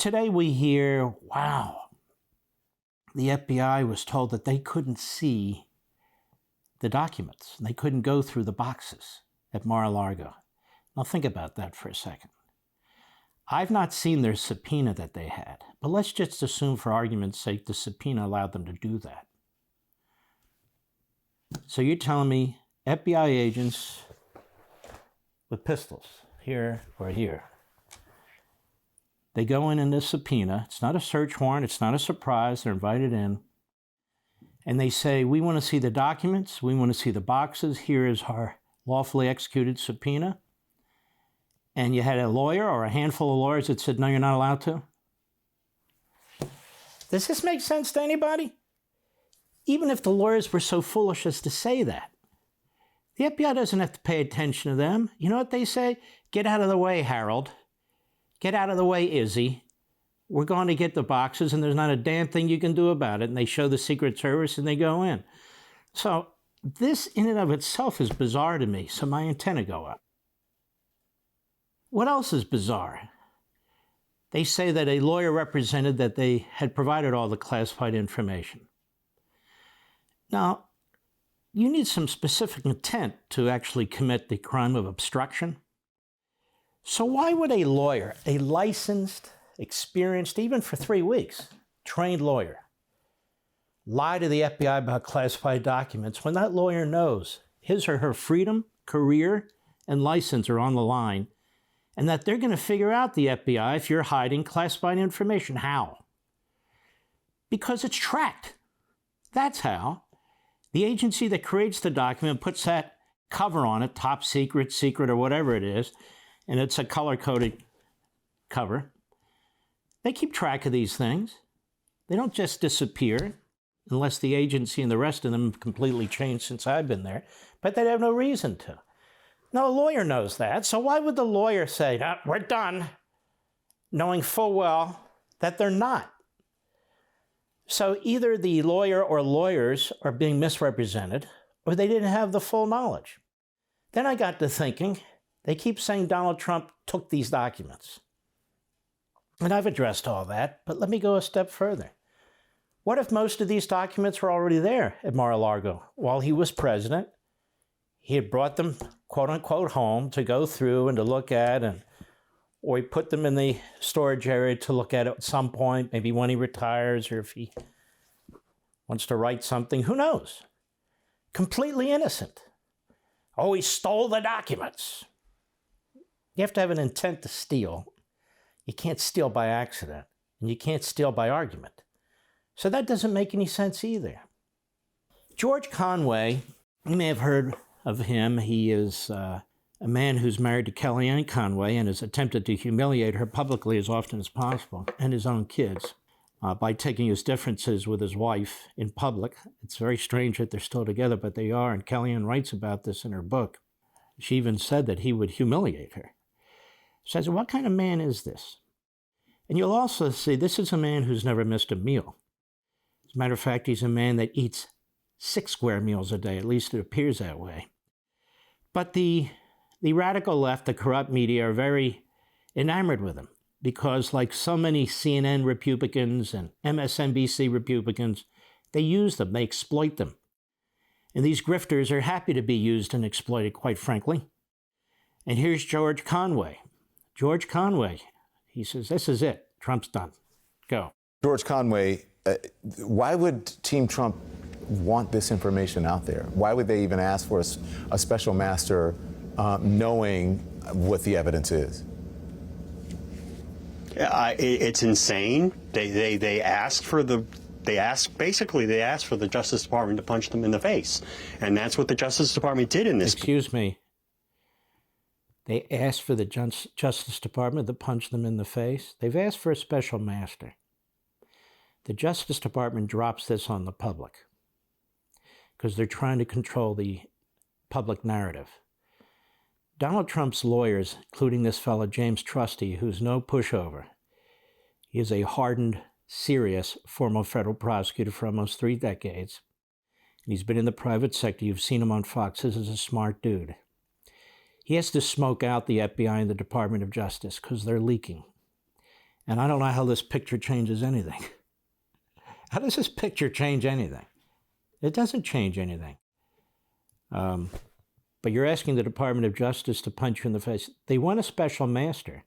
today we hear, wow, the FBI was told that they couldn't see the documents. They couldn't go through the boxes at Mar-a-Lago. Now think about that for a second. I've not seen their subpoena that they had, but let's just assume for argument's sake the subpoena allowed them to do that. So you're telling me FBI agents with pistols, here or here, they go in this subpoena. It's not a search warrant. It's not a surprise. They're invited in. And they say, we want to see the documents. We want to see the boxes. Here is our lawfully executed subpoena. And you had a lawyer or a handful of lawyers that said, no, you're not allowed to. Does this make sense to anybody? Even if the lawyers were so foolish as to say that. The FBI doesn't have to pay attention to them. You know what they say? Get out of the way, Harold. Get out of the way, Izzy. We're going to get the boxes and there's not a damn thing you can do about it. And they show the Secret Service and they go in. So this in and of itself is bizarre to me. So my antenna go up. What else is bizarre? They say that a lawyer represented that they had provided all the classified information. Now, you need some specific intent to actually commit the crime of obstruction. So why would a lawyer, a licensed, experienced, even for 3 weeks, trained lawyer, lie to the FBI about classified documents when that lawyer knows his or her freedom, career, and license are on the line, and that they're going to figure out the FBI if you're hiding classified information? How? Because it's tracked. That's how. The agency that creates the document puts that cover on it, top secret, secret, or whatever it is, and it's a color-coded cover. They keep track of these things. They don't just disappear, unless the agency and the rest of them have completely changed since I've been there, but they have no reason to. No, a lawyer knows that, so why would the lawyer say, oh, we're done, knowing full well that they're not? So either the lawyer or lawyers are being misrepresented, or they didn't have the full knowledge. Then I got to thinking, they keep saying Donald Trump took these documents. And I've addressed all that, but let me go a step further. What if most of these documents were already there at Mar-a-Lago while he was president? He had brought them, quote unquote, home to go through and to look at, or he put them in the storage area to look at some point, maybe when he retires or if he wants to write something, who knows? Completely innocent. Oh, he stole the documents. You have to have an intent to steal. You can't steal by accident, and you can't steal by argument. So that doesn't make any sense either. George Conway, you may have heard of him. He is a man who's married to Kellyanne Conway and has attempted to humiliate her publicly as often as possible, and his own kids, by taking his differences with his wife in public. It's very strange that they're still together, but they are, and Kellyanne writes about this in her book. She even said that he would humiliate her. So I said, what kind of man is this? And you'll also see this is a man who's never missed a meal. As a matter of fact, he's a man that eats 6 square meals a day, at least it appears that way. But the radical left, the corrupt media, are very enamored with him because, like so many CNN Republicans and MSNBC Republicans, they use them, they exploit them. And these grifters are happy to be used and exploited, quite frankly. And here's George Conway. George Conway, he says, this is it. Trump's done. Go. George Conway, why would Team Trump want this information out there? Why would they even ask for a special master knowing what the evidence is? It's insane. They asked for the Justice Department to punch them in the face, and that's what the Justice Department did in this. Excuse me. They asked for the Justice Department to punch them in the face. They've asked for a special master. The Justice Department drops this on the public because they're trying to control the public narrative. Donald Trump's lawyers, including this fellow James Trusty, who's no pushover, he is a hardened, serious former federal prosecutor for almost 3 decades. And he's been in the private sector. You've seen him on Fox. This is a smart dude. He has to smoke out the FBI and the Department of Justice because they're leaking. And I don't know how this picture changes anything. How does this picture change anything? It doesn't change anything. But you're asking the Department of Justice to punch you in the face. They want a special master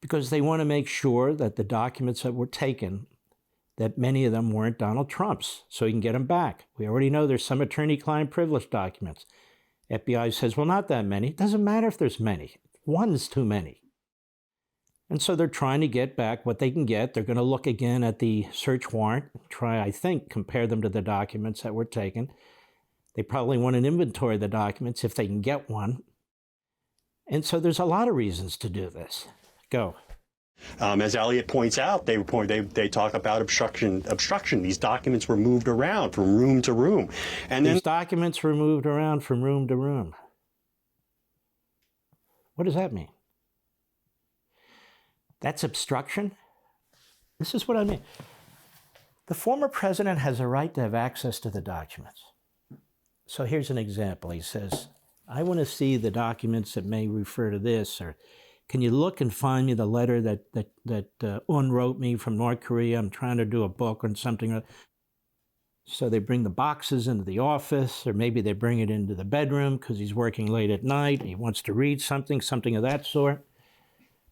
because they want to make sure that the documents that were taken, that many of them weren't Donald Trump's, so he can get them back. We already know there's some attorney-client privilege documents. FBI says, well, not that many. It doesn't matter if there's many. One's too many. And so they're trying to get back what they can get. They're going to look again at the search warrant, try, I think, compare them to the documents that were taken. They probably want an inventory of the documents if they can get one. And so there's a lot of reasons to do this. Go. As Elliot points out, they talk about obstruction. These documents were moved around from room to room. And These documents were moved around from room to room. What does that mean? That's obstruction? This is what I mean. The former president has a right to have access to the documents. So here's an example. He says, I want to see the documents that may refer to this, or can you look and find me the letter that Un wrote me from North Korea? I'm trying to do a book on something. So they bring the boxes into the office, or maybe they bring it into the bedroom because he's working late at night. He wants to read something of that sort.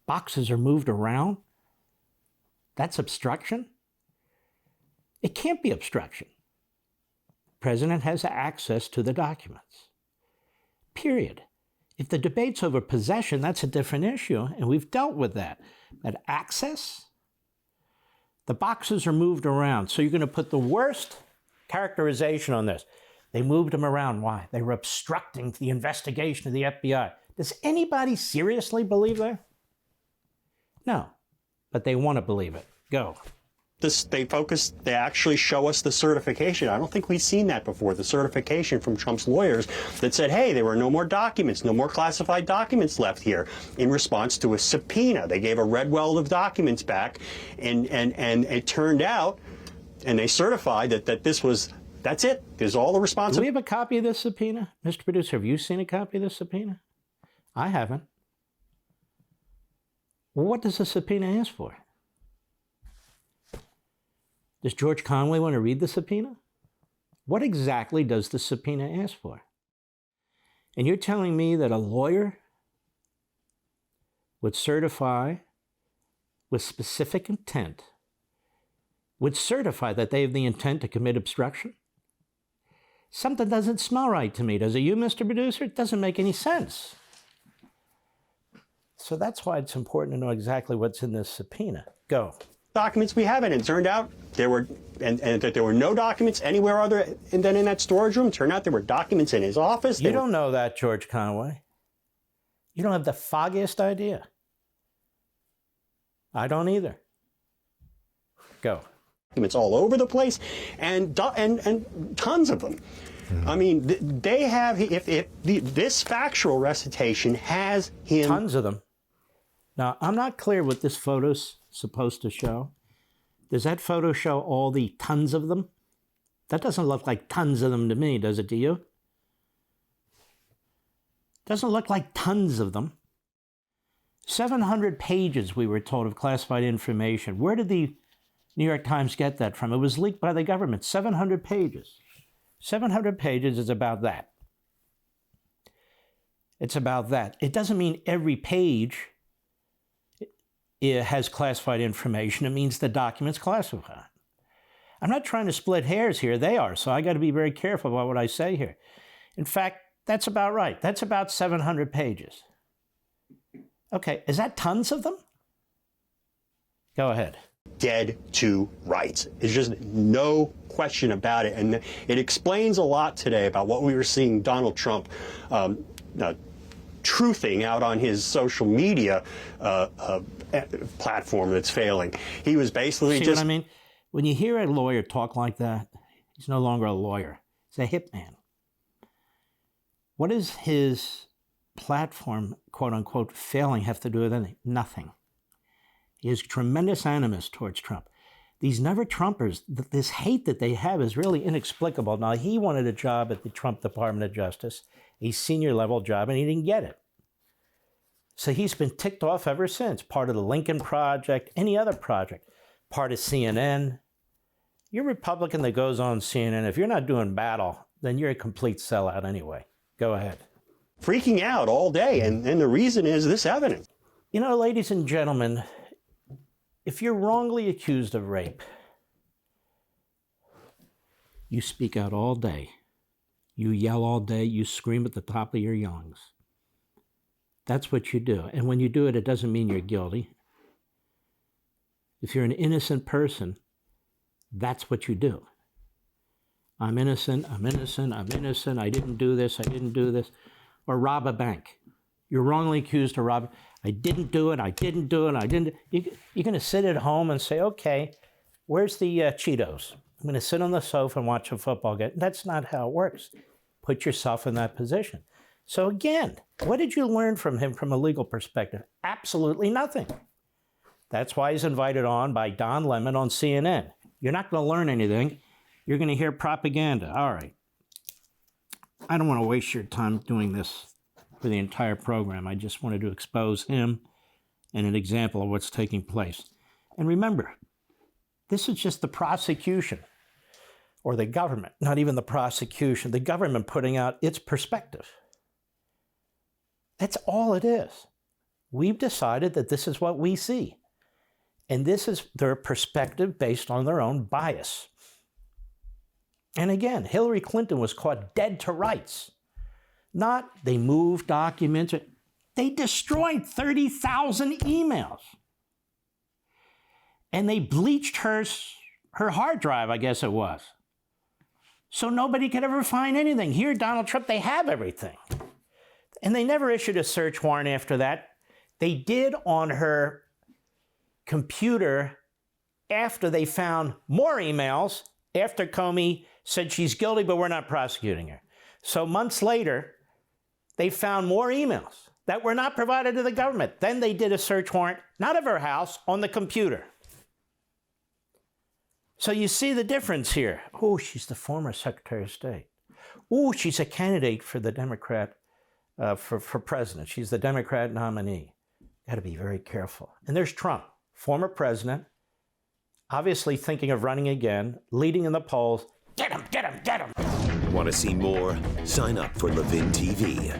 Boxes are moved around. That's obstruction? It can't be obstruction. The president has access to the documents. Period. If the debate's over possession, that's a different issue, and we've dealt with that. But access? The boxes are moved around. So you're going to put the worst characterization on this. They moved them around. Why? They were obstructing the investigation of the FBI. Does anybody seriously believe that? No, but they want to believe it. Go. They actually show us the certification. I don't think we've seen that before, the certification from Trump's lawyers that said, hey, there were no more documents, no more classified documents left here in response to a subpoena. They gave a red well of documents back, and it turned out, and they certified that's it. There's all the responsibility. Do we have a copy of this subpoena? Mr. Producer, have you seen a copy of this subpoena? I haven't. Well, what does the subpoena ask for? Does George Conway want to read the subpoena? What exactly does the subpoena ask for? And you're telling me that a lawyer would certify with specific intent, would certify that they have the intent to commit obstruction? Something doesn't smell right to me. Does it you, Mr. Producer? It doesn't make any sense. So that's why it's important to know exactly what's in this subpoena. Go. Documents we have, and it turned out there were that there were no documents anywhere other than in that storage room. Turned out there were documents in his office. You don't know that, George Conway. You don't have the foggiest idea. I don't either. Go. Documents all over the place, and tons of them. I mean, they have. This factual recitation has him. Tons of them. Now, I'm not clear what this photo's supposed to show. Does that photo show all the tons of them? That doesn't look like tons of them to me, does it to you? Doesn't look like tons of them. 700 pages, we were told, of classified information. Where did the New York Times get that from? It was leaked by the government. 700 pages. 700 pages is about that. It's about that. It doesn't mean every page it has classified information. It means the document's classified. I'm not trying to split hairs here. They are, so I got to be very careful about what I say here. In fact, that's about right. That's about 700 pages. Okay, is that tons of them? Go ahead. Dead to rights. There's just no question about it. And it explains a lot today about what we were seeing Donald Trump truthing out on his social media platform that's failing. He was basically See what I mean? When you hear a lawyer talk like that, he's no longer a lawyer. He's a hitman. What does his platform, quote unquote, failing have to do with anything? Nothing. He has tremendous animus towards Trump. These never-Trumpers, this hate that they have is really inexplicable. Now, he wanted a job at the Trump Department of Justice, a senior-level job, and he didn't get it. So he's been ticked off ever since. Part of the Lincoln Project, any other project, part of CNN. You're a Republican that goes on CNN. If you're not doing battle, then you're a complete sellout anyway. Go ahead. Freaking out all day, and the reason is this evidence. You know, ladies and gentlemen, if you're wrongly accused of rape, you speak out all day. You yell all day. You scream at the top of your lungs. That's what you do. And when you do it, it doesn't mean you're guilty. If you're an innocent person, that's what you do. I'm innocent, I'm innocent, I'm innocent, I didn't do this, I didn't do this. Or rob a bank. You're wrongly accused of robbing. I didn't do it, I didn't do it, I didn't. You're going to sit at home and say, okay, where's the Cheetos? I'm going to sit on the sofa and watch a football game. That's not how it works. Put yourself in that position. So again, what did you learn from him from a legal perspective? Absolutely nothing. That's why he's invited on by Don Lemon on CNN. You're not going to learn anything. You're going to hear propaganda. All right. I don't want to waste your time doing this for the entire program. I just wanted to expose him and an example of what's taking place. And remember, this is just the prosecution or the government, not even the prosecution, the government putting out its perspective. That's all it is. We've decided that this is what we see. And this is their perspective based on their own bias. And again, Hillary Clinton was caught dead to rights. Not they moved documents. They destroyed 30,000 emails. And they bleached her hard drive, I guess it was. So nobody could ever find anything. Here, Donald Trump, they have everything. And they never issued a search warrant after that. They did on her computer after they found more emails, after Comey said she's guilty, but we're not prosecuting her. So months later, they found more emails that were not provided to the government. Then they did a search warrant, not of her house, on the computer. So you see the difference here. Oh, she's the former Secretary of State. Oh, she's a candidate for the Democrat, for president. She's the Democrat nominee. Got to be very careful. And there's Trump, former president, obviously thinking of running again, leading in the polls. Get him, get him, get him. Want to see more? Sign up for Levin TV.